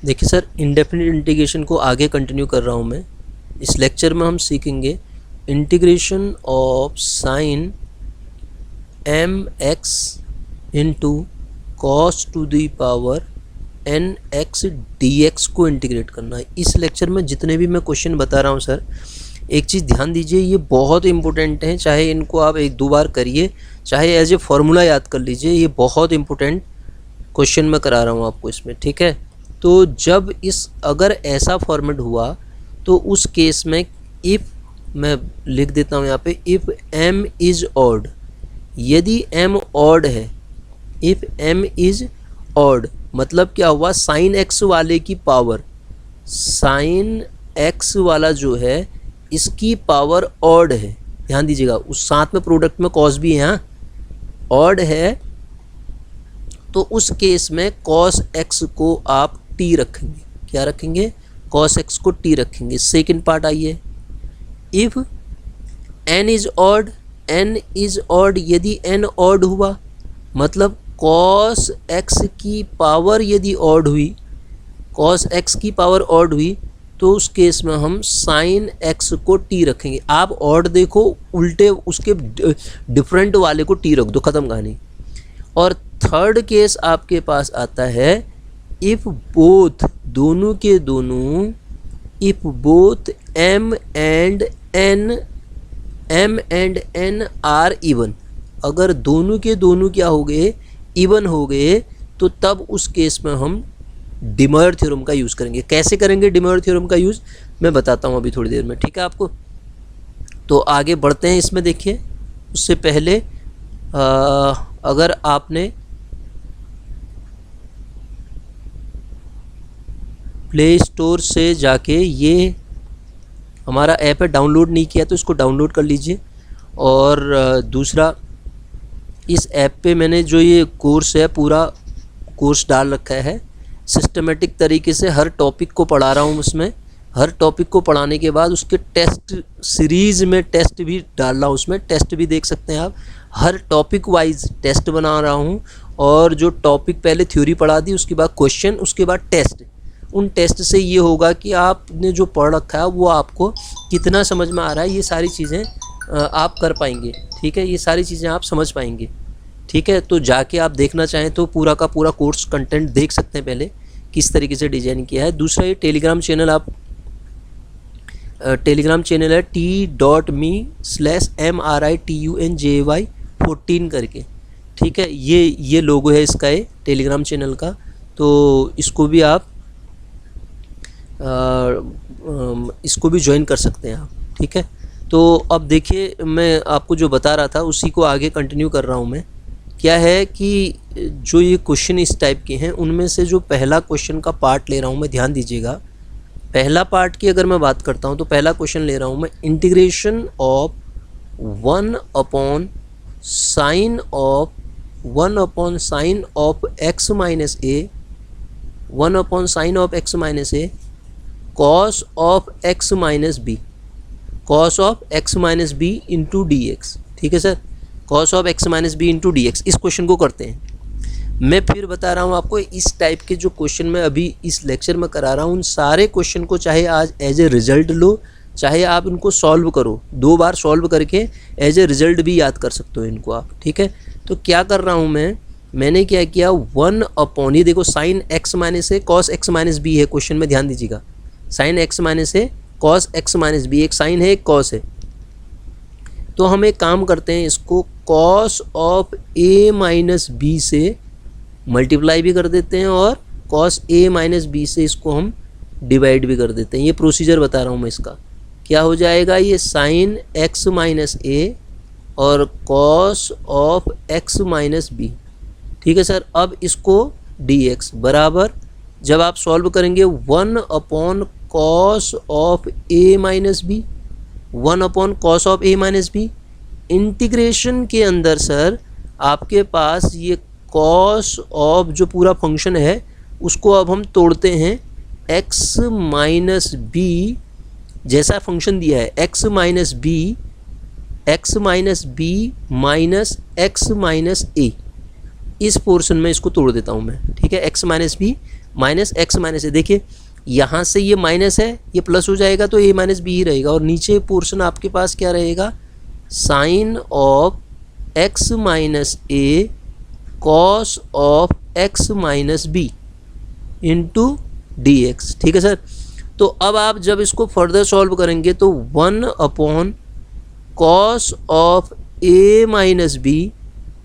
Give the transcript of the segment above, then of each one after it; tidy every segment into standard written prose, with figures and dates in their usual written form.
देखिए sir, indefinite integration को आगे कंटिन्यू कर रहा हूँ मैं। इस लेक्चर में हम सीखेंगे integration of sine m x into cos to the power n x d x को इंटीग्रेट करना है। इस लेक्चर में जितने भी मैं क्वेश्चन बता रहा हूँ सर, एक चीज़ ध्यान दीजिए, ये बहुत इंपॉर्टेंट है। चाहे इनको आप एक दो बार करिए, चाहे एज ए फॉर्मूला याद कर लीजिए, ये बहुत इंपॉर्टेंट क्वेश्चन मैं करा रहा हूँ आपको इसमें, ठीक है। तो जब अगर ऐसा फॉर्मेट हुआ तो उस केस में इफ़, मैं लिख देता हूँ यहाँ पे, इफ़ m इज़ ऑड, यदि m ऑड है, इफ़ m इज़ ऑड मतलब क्या हुआ, साइन x वाले की पावर, साइन x वाला जो है इसकी पावर ऑड है। ध्यान दीजिएगा, उस साथ में प्रोडक्ट में कॉस भी है, हाँ, ऑड है, तो उस केस में कॉस x को आप t रखेंगे। क्या रखेंगे? कॉस x को t रखेंगे। सेकंड पार्ट आइए, if n is odd, n is odd, यदि n ऑड हुआ मतलब कॉस x की पावर यदि ऑड हुई, कॉस x की पावर ऑड हुई, तो उस केस में हम साइन x को t रखेंगे। आप ऑड देखो, उल्टे उसके डिफरेंट वाले को t रख दो, ख़त्म कहानी। और थर्ड केस आपके पास आता है, इफ़ बोथ, दोनों के दोनों, if both m and n are even, अगर दोनों के दोनों क्या हो गए, इवन हो गए, तो तब उस केस में हम डे मॉयर थ्योरम का यूज़ करेंगे। कैसे करेंगे डे मॉयर थ्योरम का यूज़, मैं बताता हूँ अभी थोड़ी देर में, ठीक है आपको। तो आगे बढ़ते हैं इसमें। देखिए, उससे पहले अगर आपने प्ले स्टोर से जाके ये हमारा ऐप है डाउनलोड नहीं किया तो इसको डाउनलोड कर लीजिए। और दूसरा, इस ऐप पे मैंने जो ये कोर्स है, पूरा कोर्स डाल रखा है सिस्टमेटिक तरीके से, हर टॉपिक को पढ़ा रहा हूँ उसमें। हर टॉपिक को पढ़ाने के बाद उसके टेस्ट सीरीज़ में टेस्ट भी डाल रहा हूँ, उसमें टेस्ट भी देख सकते हैं आप। हर टॉपिक वाइज टेस्ट बना रहा हूँ, और जो टॉपिक पहले थ्योरी पढ़ा दी, उसके बाद क्वेश्चन, उसके बाद टेस्ट। उन टेस्ट से ये होगा कि आपने जो पढ़ रखा है वो आपको कितना समझ में आ रहा है, ये सारी चीज़ें आप कर पाएंगे, ठीक है। ये सारी चीज़ें आप समझ पाएंगे, ठीक है। तो जाके आप देखना चाहें तो पूरा का पूरा कोर्स कंटेंट देख सकते हैं पहले, किस तरीके से डिज़ाइन किया है। दूसरा, ये टेलीग्राम चैनल, आप टेलीग्राम चैनल है t.me/MRITUNJY14 करके, ठीक है। ये लोगो है इसका, ये टेलीग्राम चैनल का। तो इसको भी आप इसको भी ज्वाइन कर सकते हैं आप, ठीक है। तो अब देखिए, मैं आपको जो बता रहा था उसी को आगे कंटिन्यू कर रहा हूँ मैं। क्या है कि जो ये क्वेश्चन इस टाइप के हैं, उनमें से जो पहला क्वेश्चन का पार्ट ले रहा हूँ मैं, ध्यान दीजिएगा। पहला पार्ट की अगर मैं बात करता हूँ तो पहला क्वेश्चन ले रहा हूँ मैं, integration of 1/sin of x minus a, 1/sin of x minus a, cos of x minus b, cos of x minus B into d x, ठीक है sir. cos of x minus B into d x, इस question को करते हैं। मैं फिर बता रहा हूँ आपको, इस टाइप के जो क्वेश्चन मैं अभी इस लेक्चर में करा रहा हूँ, उन सारे क्वेश्चन को चाहे आज एज ए रिजल्ट लो, चाहे आप इनको सॉल्व करो, 2 बार सॉल्व करके एज ए रिजल्ट भी याद कर सकते हो इनको आप, ठीक है। तो क्या कर रहा हूँ मैंने क्या किया, 1/, ये देखो साइन x माइनस ए कॉस x माइनस बी है क्वेश्चन में, ध्यान दीजिएगा। साइन x माइनस ए कॉस x माइनस बी, एक साइन है एक कॉस है। तो हम एक काम करते हैं, इसको cos of a minus b से मल्टीप्लाई भी कर देते हैं, और कॉस a माइनस बी से इसको हम डिवाइड भी कर देते हैं। ये प्रोसीजर बता रहा हूँ मैं इसका। क्या हो जाएगा, ये साइन x माइनस ए और cos of x minus b, ठीक है सर। अब इसको dx बराबर, जब आप सॉल्व करेंगे, 1/cos of a minus b, 1/cos of a minus b. Integration के अंदर सर आपके पास ये cos ऑफ जो पूरा फंक्शन है उसको अब हम तोड़ते हैं, x माइनस बी जैसा फंक्शन दिया है, x minus B minus x minus A, इस पोर्शन में इसको तोड़ देता हूँ मैं, ठीक है। x minus B minus X minus A. देखिए यहाँ से ये माइनस है, ये प्लस हो जाएगा तो ए माइनस बी ही रहेगा, और नीचे पोर्शन आपके पास क्या रहेगा, sine of x minus A cos of x minus B into d x. ठीक है सर। तो अब आप जब इसको फर्दर सॉल्व करेंगे तो 1 upon cos of A minus B,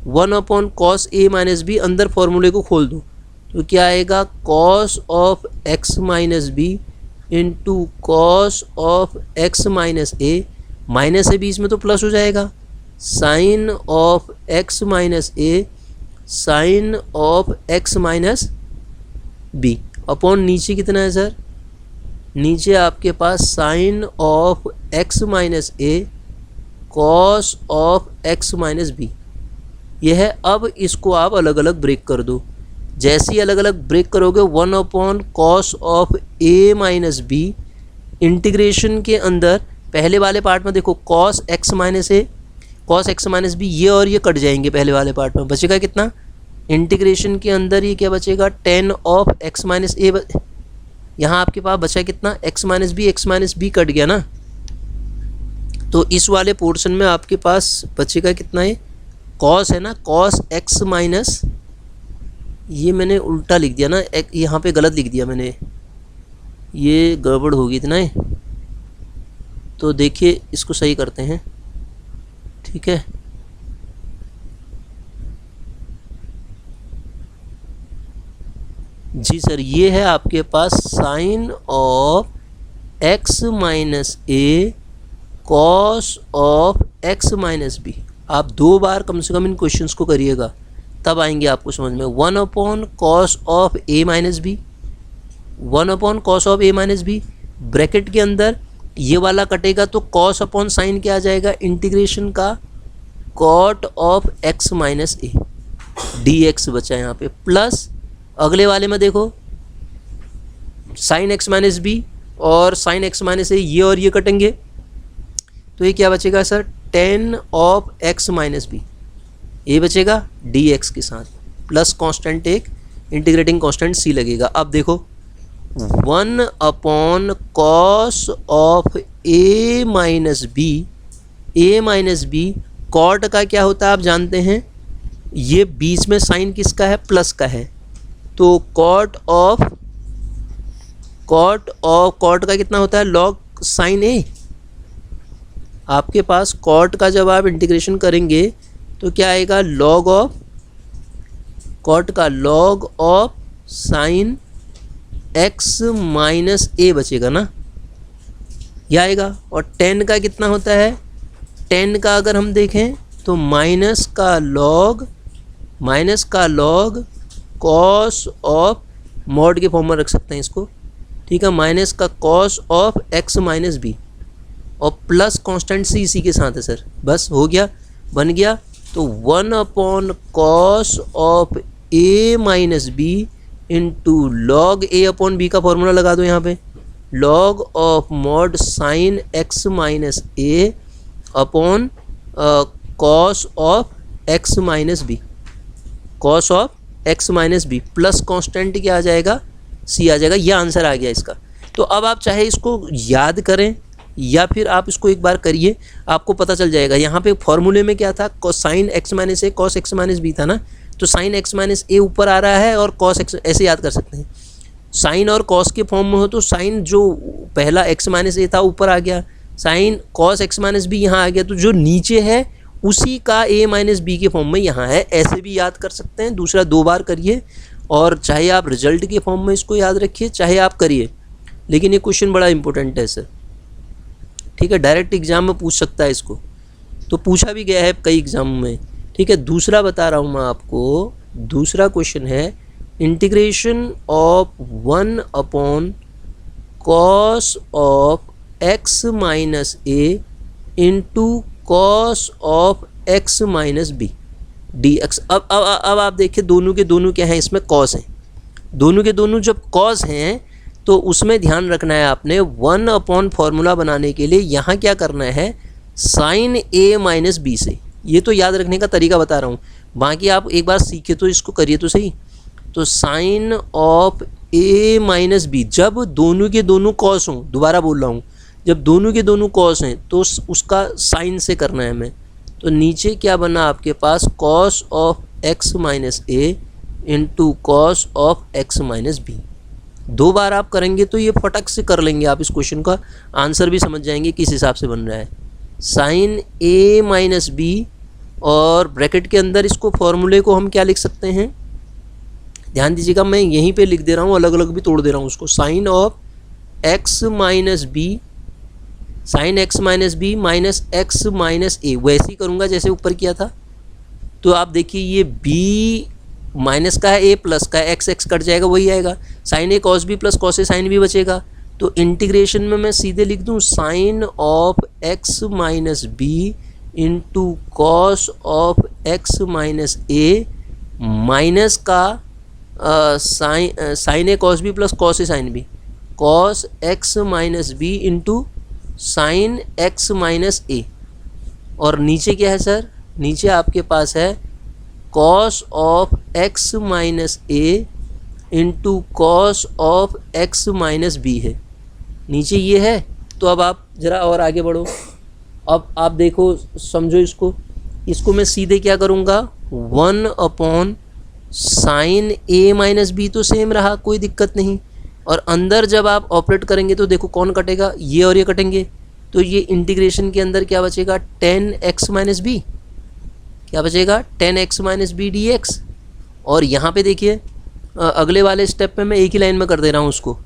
1 upon cos A minus B, अंदर फॉर्मूले को खोल दो तो क्या आएगा, cos of x minus B into cos of x minus A, minus है बीच में तो प्लस हो जाएगा, sine of x minus A sine of x minus B, upon नीचे कितना है सर, नीचे आपके पास sine of x minus A cos of x minus B. यह है। अब इसको आप अलग अलग ब्रेक कर दो। जैसे ही अलग अलग ब्रेक करोगे 1 upon cos of A minus b, integration के अंदर पहले वाले पार्ट में देखो कॉस एक्स माइनस ए कॉस एक्स माइनस बी, ये और ये कट जाएंगे पहले वाले पार्ट में, बचेगा कितना, इंटीग्रेशन के अंदर ये क्या बचेगा, टेन ऑफ एक्स माइनस ए, यहाँ आपके पास बचा कितना, एक्स माइनस बी कट गया ना, तो इस वाले पोर्शन में आपके पास बचेगा कितना, है कॉस है ना, कॉस एक्स माइनस, ये मैंने उल्टा लिख दिया ना, यहाँ पे गलत लिख दिया मैंने, ये गड़बड़ होगी इतना है, तो देखिए इसको सही करते हैं। ठीक है, जी सर, ये है आपके पास sine of x minus A cos of x minus B. आप 2 बार कम से कम इन क्वेश्चंस को करिएगा, तब आएंगे आपको समझ में। 1 upon cos of A minus B, 1 upon cos of A minus b, bracket के अंदर ये वाला कटेगा तो कॉस अपॉन साइन क्या आ जाएगा, इंटीग्रेशन का cot of x minus a d x बचा यहाँ पे, प्लस अगले वाले में देखो साइन एक्स माइनस बी और साइन एक्स माइनस ए, ये और ये कटेंगे तो ये क्या बचेगा sir, tan of x minus b, ये बचेगा डी एक्स के साथ, प्लस कांस्टेंट एक इंटीग्रेटिंग कांस्टेंट सी लगेगा। अब देखो 1 upon cos of A minus b, cot का क्या होता है आप जानते हैं, ये बीच में साइन किसका है, प्लस का है, तो कॉट का कितना होता है, लॉग साइन ए। आपके पास कॉट का जब आप इंटीग्रेशन करेंगे तो क्या आएगा, लॉग ऑफ कॉट का log of sine x minus A बचेगा ना, यह आएगा। और 10 का कितना होता है, 10 का अगर हम देखें तो माइनस का लॉग कॉस ऑफ मॉड के फॉर्म में रख सकते हैं इसको, ठीक है, माइनस का cos of x minus b और प्लस कांस्टेंट सी इसी के साथ है सर, बस हो गया, बन गया। तो 1 upon cos of A minus B into log a upon b का फॉर्मूला लगा दो यहाँ पे, log of mod sine x minus A upon cos of x minus b, cos of x minus B plus constant क्या आ जाएगा, सी आ जाएगा। यह आंसर आ गया इसका। तो अब आप चाहे इसको याद करें या फिर आप इसको एक बार करिए, आपको पता चल जाएगा। यहाँ पे फॉर्मूले में क्या था, साइन एक्स माइनस ए कॉस एक्स माइनस बी था ना, तो साइन एक्स माइनस ए ऊपर आ रहा है और कॉस एक्स, ऐसे याद कर सकते हैं। साइन और कॉस के फॉर्म में हो तो साइन जो पहला एक्स माइनस ए था ऊपर आ गया, sine cos x minus b यहाँ आ गया, तो जो नीचे है उसी का ए माइनस बी के फॉर्म में यहाँ है, ऐसे भी याद कर सकते हैं। दूसरा 2 बार करिए, और चाहे आप रिजल्ट के फॉर्म में इसको याद रखिए, चाहे आप करिए, लेकिन ये क्वेश्चन बड़ा इंपॉर्टेंट है सर, ठीक है, डायरेक्ट एग्जाम में पूछ सकता है इसको, तो पूछा भी गया है कई एग्जाम में, ठीक है। दूसरा बता रहा हूँ मैं आपको, दूसरा क्वेश्चन है integration of 1 upon cos of x minus A into cos of x minus b d x. अब आप देखिए दोनों के दोनों क्या हैं, इसमें कॉस हैं, दोनों के दोनों जब कॉस हैं तो उसमें ध्यान रखना है आपने, 1 अपॉन फॉर्मूला बनाने के लिए यहाँ क्या करना है, साइन ए माइनस बी से, ये तो याद रखने का तरीका बता रहा हूँ, बाकी आप एक बार सीखे तो इसको करिए तो सही। तो sine of A minus b, जब दोनों के दोनों कॉस हों, दोबारा बोल रहा हूँ, जब दोनों के दोनों कॉस हैं तो उसका साइन से करना है हमें। तो नीचे क्या बना आपके पास, cos of x minus A into cos of x minus B. दो बार आप करेंगे तो ये फटक से कर लेंगे आप, इस क्वेश्चन का आंसर भी समझ जाएंगे किस हिसाब से बन रहा है। साइन ए माइनस बी, और ब्रैकेट के अंदर इसको फॉर्मूले को हम क्या लिख सकते हैं, ध्यान दीजिएगा, मैं यहीं पे लिख दे रहा हूँ, अलग अलग भी तोड़ दे रहा हूँ उसको। Sine of x minus B, sine x minus B minus X minus A, वैसे ही करूँगा जैसे ऊपर किया था। तो आप देखिए ये b माइनस का है, a प्लस का है, एक्स एक्स कट जाएगा, वही आएगा। Sine A cos B plus cos A sine B बचेगा। तो इंटीग्रेशन में मैं सीधे लिख दूँ sine of x minus B into cos of x minus A, minus का sine A cos B plus cos A sine B, cos x minus B into sine x minus ए। और नीचे क्या है सर, नीचे आपके पास है cos of x minus A into cos of x minus B है, नीचे ये है। तो अब आप ज़रा और आगे बढ़ो, अब आप देखो, समझो इसको मैं सीधे क्या करूँगा, 1 साइन ए माइनस बी, तो सेम रहा, कोई दिक्कत नहीं। और अंदर जब आप ऑपरेट करेंगे तो देखो कौन कटेगा, ये और ये कटेंगे। तो ये इंटीग्रेशन के अंदर क्या बचेगा, 10x माइनस बी, क्या बचेगा 10x minus b d x. और यहाँ पे देखिए अगले वाले स्टेप में मैं एक ही लाइन में कर दे रहा हूँ उसको।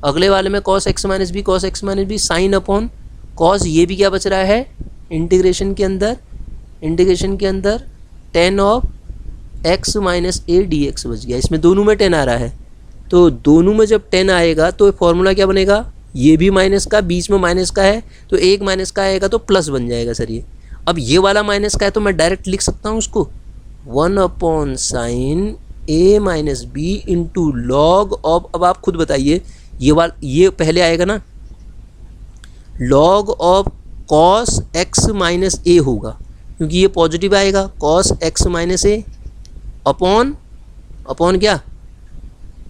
अगले वाले में cos x minus b, cos x minus B sine upon cos, ये भी क्या बच रहा है इंटीग्रेशन के अंदर 10 of x minus a d x बच गया। इसमें दोनों में 10 आ रहा है, तो दोनों में जब 10 आएगा तो फॉर्मूला क्या बनेगा, ये भी माइनस का, बीच में माइनस का है, तो एक माइनस का आएगा तो प्लस बन जाएगा सर ये। अब ये वाला माइनस का है तो मैं डायरेक्ट लिख सकता हूँ उसको 1 sine A minus B into log of, अब आप खुद बताइए ये पहले आएगा ना, log of cos x minus A होगा, क्योंकि ये पॉजिटिव आएगा, कॉस एक्स माइनस ए अपॉन क्या,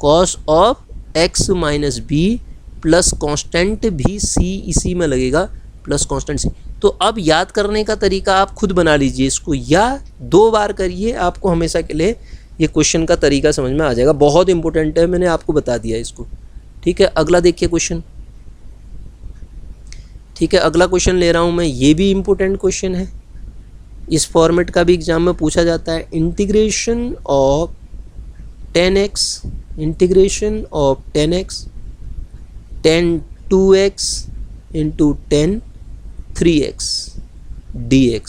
cos of x minus B plus constant भी सी इसी में लगेगा, प्लस कांस्टेंट सी। तो अब याद करने का तरीका आप खुद बना लीजिए इसको, या 2 बार करिए, आपको हमेशा के लिए ये क्वेश्चन का तरीका समझ में आ जाएगा। बहुत इंपॉर्टेंट है, मैंने आपको बता दिया इसको, ठीक है। अगला देखिए क्वेश्चन, ठीक है, अगला क्वेश्चन ले रहा हूँ मैं, ये भी इम्पोर्टेंट क्वेश्चन है, इस फॉर्मेट का भी एग्जाम में पूछा जाता है। Integration of 10x, integration of 10x 10 2x into 10 3x dx।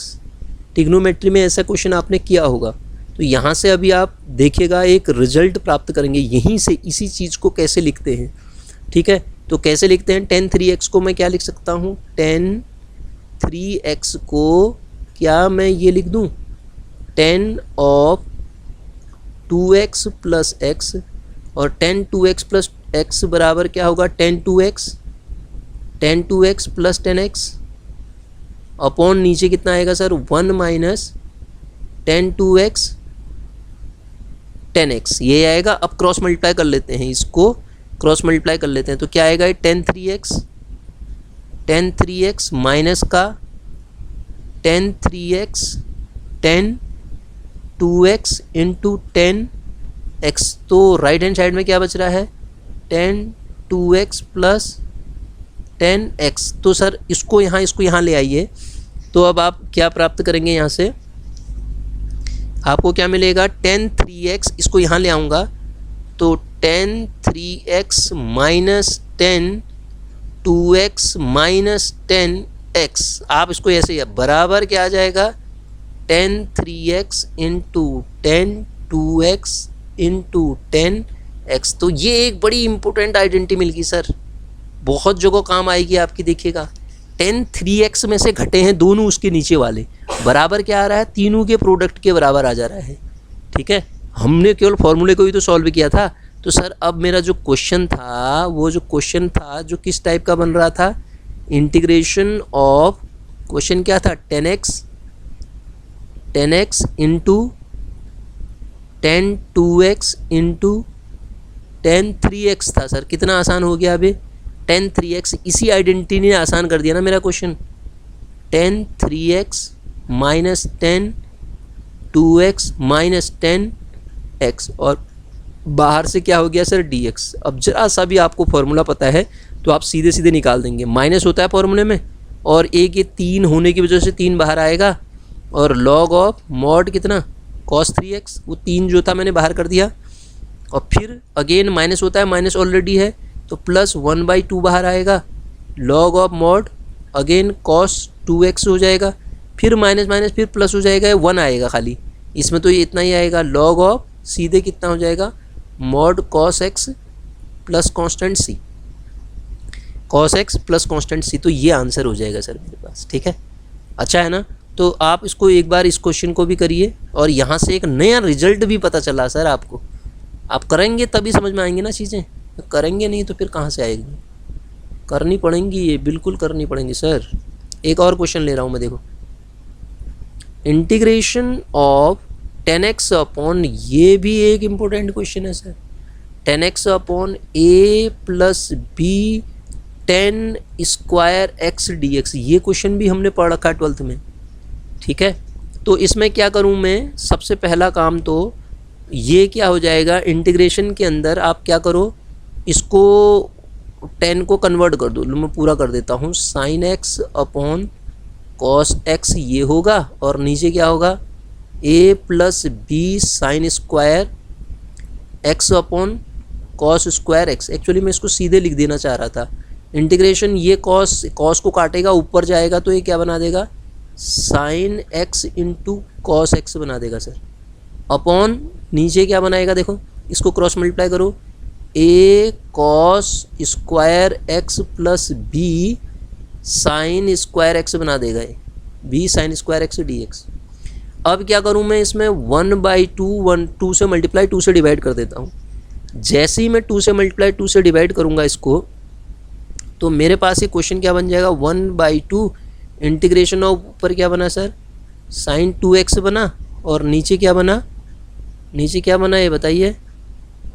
Trigonometry में ऐसा क्वेश्चन आपने किया होगा, तो यहाँ से अभी आप देखिएगा एक रिजल्ट प्राप्त करेंगे यहीं से, इसी चीज़ को कैसे लिखते हैं, ठीक है। तो कैसे लिखते हैं, 10 3x को मैं क्या लिख सकता हूँ, 10 3x को क्या मैं ये लिख दूँ 10 ऑफ 2x प्लस x, और 10 2x प्लस x बराबर क्या होगा 10 2x प्लस 10x अपॉन नीचे कितना आएगा सर 1 माइनस 10 2x 10x, ये आएगा। अब क्रॉस मल्टीप्लाई कर लेते हैं, इसको क्रॉस मल्टीप्लाई कर लेते हैं, तो क्या आएगा 10 3x माइनस का 10 3x 10 2x इंटू 10x। तो राइट हैंड साइड में क्या बच रहा है 10 2x प्लस 10x। तो सर इसको यहाँ ले आइए, तो अब आप क्या प्राप्त करेंगे, यहाँ से आपको क्या मिलेगा 10 3x, इसको यहाँ ले आऊँगा तो 10 3x minus 10 2x minus 10x। आप इसको ऐसे बराबर क्या आ जाएगा 10 3x into 10 2x into 10x। तो ये एक बड़ी इंपॉर्टेंट आइडेंटिटी मिल गई सर, बहुत जगह काम आएगी आपकी। देखिएगा 10 3x में से घटे हैं दोनों उसके नीचे वाले, बराबर क्या आ रहा है, तीनों के प्रोडक्ट के बराबर आ जा रहा है, ठीक है। हमने केवल फॉर्मूले को ही तो सॉल्व किया था। तो सर अब मेरा जो क्वेश्चन था, वो जो क्वेश्चन था जो किस टाइप का बन रहा था, इंटीग्रेशन ऑफ, क्वेश्चन क्या था 10x into 10 2x into tan 3x था सर, कितना आसान हो गया अभी, tan 3x, इसी आइडेंटिटी ने आसान कर दिया ना मेरा question. tan 3x minus tan 2x minus tan x, और बाहर से क्या हो गया सर dx। अब जरा सा भी आपको फॉर्मूला पता है तो आप सीधे सीधे निकाल देंगे, माइनस होता है फॉर्मूले में, और एक ये 3 होने की वजह से 3 बाहर आएगा, और log ऑफ मॉड कितना cos 3x, वो 3 जो था मैंने बाहर कर दिया, और फिर अगेन माइनस होता है, माइनस ऑलरेडी है तो प्लस 1/2 बाहर आएगा, log of mod again cos 2x हो जाएगा, फिर माइनस माइनस फिर प्लस हो जाएगा, 1 आएगा खाली, इसमें तो ये इतना ही आएगा, log ऑफ सीधे कितना हो जाएगा mod cos x plus constant c, cos x plus constant c, तो ये आंसर हो जाएगा सर मेरे पास। ठीक है, अच्छा है ना। तो आप इसको एक बार इस क्वेश्चन को भी करिए, और यहाँ से एक नया रिजल्ट भी पता चला सर आपको। आप करेंगे तभी समझ में आएंगी ना चीज़ें, करेंगे नहीं तो फिर कहाँ से आएगी, करनी पड़ेंगी, ये बिल्कुल करनी पड़ेंगी सर। एक और क्वेश्चन ले रहा हूँ मैं, देखो, इंटीग्रेशन ऑफ 10x अपॉन, ये भी एक इम्पोर्टेंट क्वेश्चन है sir, 10x upon a plus b 10 square x dx, ये क्वेश्चन भी हमने पढ़ रखा है 12th में। ठीक है, तो इसमें क्या करूं मैं, सबसे पहला काम तो ये क्या हो जाएगा, इंटीग्रेशन के अंदर आप क्या करो, इसको 10 को कन्वर्ट कर दो, मैं पूरा कर देता हूँ, sine x upon cos x ये होगा, और नीचे क्या होगा a plus b sine square x upon cos square x। Actually मैं इसको सीधे लिख देना चाह रहा था, इंटीग्रेशन ये कॉस को काटेगा, ऊपर जाएगा तो ये क्या बना देगा, sine x into cos x बना देगा सर, अपॉन नीचे क्या बनाएगा, देखो इसको क्रॉस मल्टीप्लाई करो, a cos square x plus b sine square x बना देगा, ये b sine square x dx। अब क्या करूं मैं, इसमें 1/2 2 से मल्टीप्लाई 2 से डिवाइड कर देता हूं। जैसे ही मैं 2 से मल्टीप्लाई 2 से डिवाइड करूंगा इसको, तो मेरे पास ये क्वेश्चन क्या बन जाएगा, 1/2 इंटीग्रेशन ऑफ, ऊपर क्या बना सर साइन 2x बना, और नीचे क्या बना, नीचे क्या बना ये बताइए,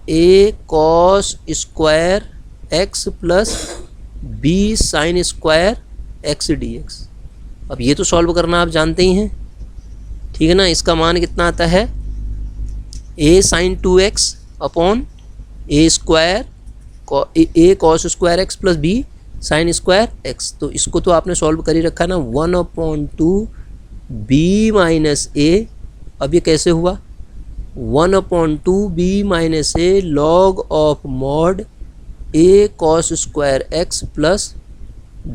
a cos square x plus b sine square x dx। अब ये तो सॉल्व करना आप जानते ही हैं, ठीक है ना। इसका मान कितना आता है, a sine 2x upon a square a cos square x plus b sine square x। तो इसको तो आपने सॉल्व कर ही रखा ना, 1/2 b माइनस a। अब ये कैसे हुआ, 1/2 b minus a log of mod a cos square x plus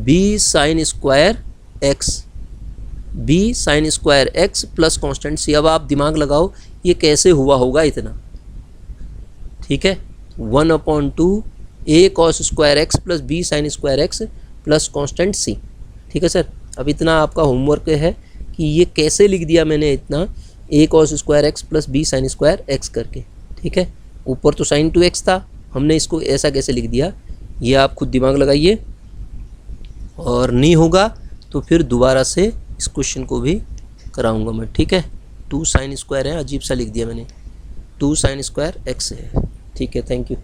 b sine square x, b sine square x plus constant c। अब आप दिमाग लगाओ ये कैसे हुआ होगा इतना, ठीक है, 1/2 a cos square x plus b sine square x plus constant c। ठीक है सर, अब इतना आपका होमवर्क है कि ये कैसे लिख दिया मैंने इतना, a cos square x plus b sine square x करके। ठीक है, ऊपर तो साइन 2x था, हमने इसको ऐसा कैसे लिख दिया, ये आप खुद दिमाग लगाइए, और नहीं होगा तो फिर दोबारा से इस क्वेश्चन को भी कराऊंगा मैं। ठीक है, 2 साइन स्क्वायर है, अजीब सा लिख दिया मैंने, 2 साइन स्क्वायर x है। ठीक है, थैंक यू।